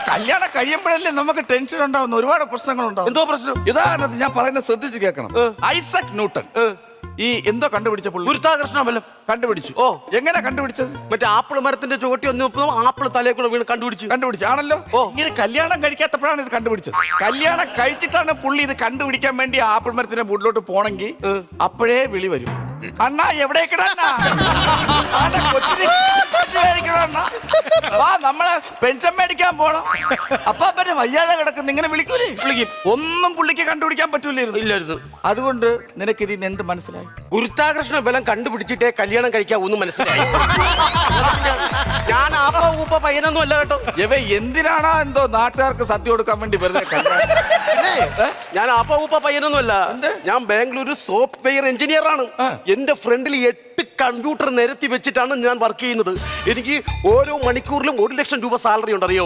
കല്യാണം കഴിയുമ്പോഴല്ലേ നമുക്ക് ടെൻഷൻ ഉണ്ടാവുന്ന ഒരുപാട് പ്രശ്നങ്ങളുണ്ടാവും. എന്തോ പ്രശ്നം? ഉദാഹരണത്തിന് ഞാൻ പറയുന്നത് ശ്രദ്ധിച്ച് കേൾക്കണം. ഐസക് ന്യൂട്ടൺ ഈ എന്തോ കണ്ടുപിടിച്ച പുള്ളി ഗുരുത്വാകർഷണ ബലം കണ്ടുപിടിച്ചു. ഓ, എങ്ങനെ കണ്ടുപിടിച്ചത്? മറ്റേ ആപ്പിൾ മരത്തിന്റെ ചുവട്ടി ഒന്ന് ആപ്പിൾ തലയെ കൂടെ വീണ് കണ്ടുപിടിച്ചു ആണല്ലോ. ഓ, ഇങ്ങനെ കല്യാണം കഴിക്കാത്തപ്പോഴാണ് ഇത് കണ്ടുപിടിച്ചത്. കല്യാണം കഴിച്ചിട്ടാണ് പുള്ളി ഇത് കണ്ടുപിടിക്കാൻ വേണ്ടി ആപ്പിൾ മരത്തിന്റെ മുകളിലോട്ട് പോണെങ്കിൽ അപ്പോഴേ വിളി വരും, അണ്ണാ എവിടേക്കടാ നമ്മളെ പെൻഷൻ മേടിക്കാൻ പോണം. അപ്പൊ പിന്നെ വയ്യാതെ കിടക്കുന്നു, ഇങ്ങനെ വിളിക്കൂലേ? വിളിക്കും. ഒന്നും പുള്ളിക്ക് കണ്ടുപിടിക്കാൻ പറ്റൂലായിരുന്നു. അതുകൊണ്ട് നിനക്ക് ഇതിന് എന്ത് മനസ്സിലായി? ഗുരുത്വാകർഷണ ബലം കണ്ടുപിടിച്ചിട്ടേ കല്യാണം കഴിക്കാൻ ഒന്നും മനസ്സിലായി. ഞാൻ ആപ്പ ഊപ്പ പയ്യനൊന്നും അല്ല കേട്ടോ. എന്തിനാണോ എന്തോ നാട്ടുകാർക്ക് സദ്യ കൊടുക്കാൻ വേണ്ടി വെറുതെ ഞാൻ ആപ്പ ഊപ്പ പയ്യനൊന്നും അല്ല. ഞാൻ ബാംഗ്ലൂർ സോഫ്റ്റ്വെയർ എഞ്ചിനീയർ ആണ്. എന്റെ ഫ്രണ്ടിൽ 8 കമ്പ്യൂട്ടർ നിരത്തി വെച്ചിട്ടാണ് ഞാൻ വർക്ക് ചെയ്യുന്നത്. എനിക്ക് ഓരോ മണിക്കൂറിലും 1 ലക്ഷം രൂപ സാലറി ഉണ്ട്, അറിയോ?